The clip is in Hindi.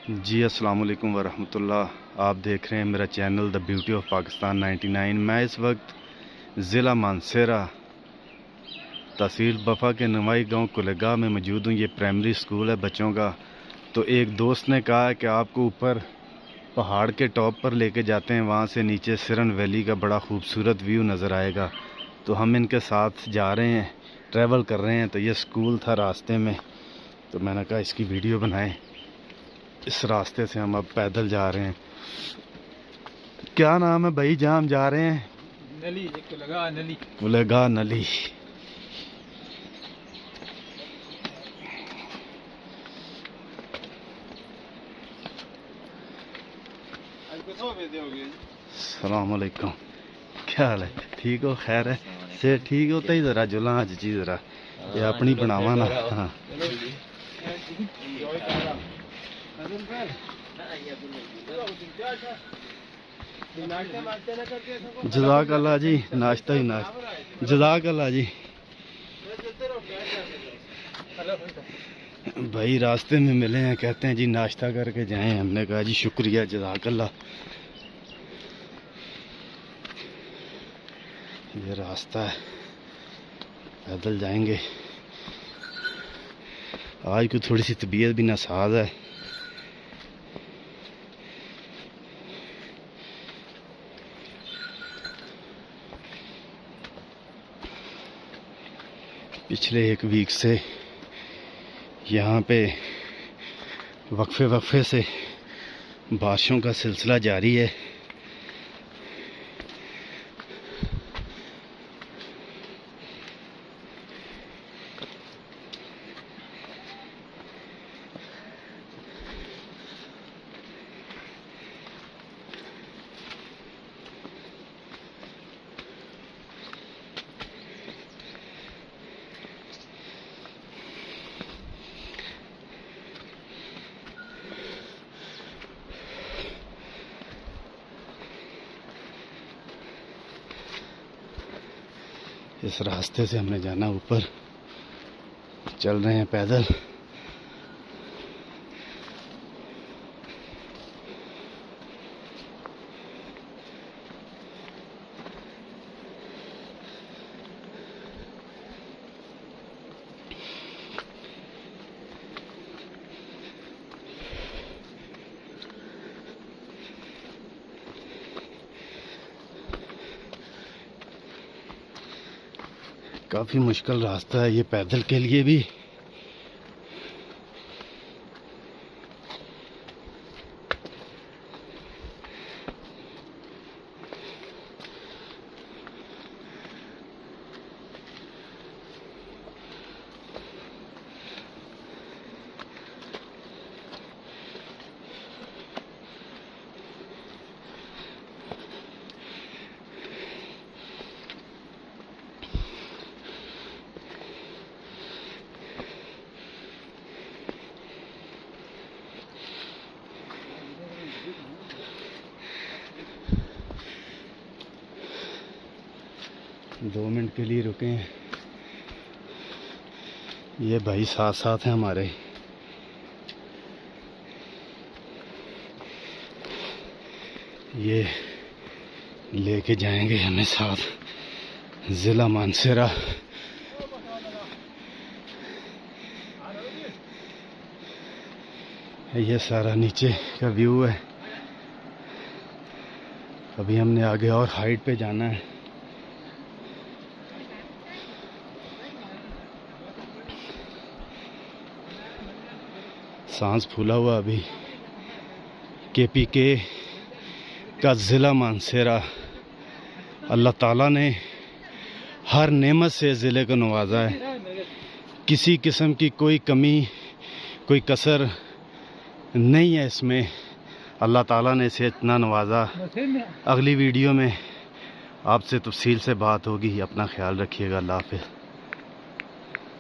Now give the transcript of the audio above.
जी अस्सलाम वालेकुम वरहमतुल्लाह। आप देख रहे हैं मेरा channel the beauty of Pakistan 99। मैं इस वक्त ज़िला मानसेरा तहसील बफा के नवाई गांव कुलेगाह में मौजूद हूँ। ये प्राइमरी स्कूल है बच्चों का। तो एक दोस्त ने कहा है कि आपको ऊपर पहाड़ के टॉप पर लेके जाते हैं, वहाँ से नीचे सिरन वैली का बड़ा खूबसूरत व्यू नज़र आएगा। तो हम इनके साथ जा रहे हैं, ट्रैवल कर रहे हैं। तो ये स्कूल था रास्ते में, तो मैंने कहा इसकी वीडियो बनाएं। इस रास्ते से हम अब पैदल जा रहे हैं। क्या नाम है भाई जहाँ हम जा रहे हैं? नली, एक तो लगा नली। कुलेगाह नली। सलाम अलैकुम, क्या हाल है? ठीक हो? खैर है से ठीक हो? तो जरा जुला अज जी जरा ये अपनी बनावा ना। हाँ जज़ाक अल्लाह जी, नाश्ता ही नाश्ता। जज़ाक अल्लाह जी। भाई रास्ते में मिले हैं, कहते हैं जी नाश्ता करके जाएं। हमने कहा जी शुक्रिया, जज़ाक अल्लाह। ये रास्ता है, पैदल जाएंगे। आज को थोड़ी सी तबीयत भी नासाज है। पिछले एक वीक से यहाँ पे वक्फे से बारिशों का सिलसिला जारी है। इस रास्ते से हमने जाना ऊपर, चल रहे हैं पैदल। काफ़ी मुश्किल रास्ता है ये पैदल के लिए भी। दो मिनट के लिए रुके हैं। ये भाई साथ साथ हैं हमारे। ये लेके जाएंगे हमें साथ ज़िला मानसेरा। ये सारा नीचे का व्यू है। अभी हमने आगे और हाइट पे जाना है। सांस फूला हुआ अभी। KPK का ज़िला मानसेरा, अल्लाह ताला ने हर नेमत से ज़िले को नवाजा है। किसी किस्म की कोई कमी, कोई कसर नहीं है इसमें। अल्लाह ताला ने इसे इतना नवाजा। अगली वीडियो में आपसे तफसील से बात होगी। अपना ख्याल रखिएगा। अल्लाह हाफ़िज़।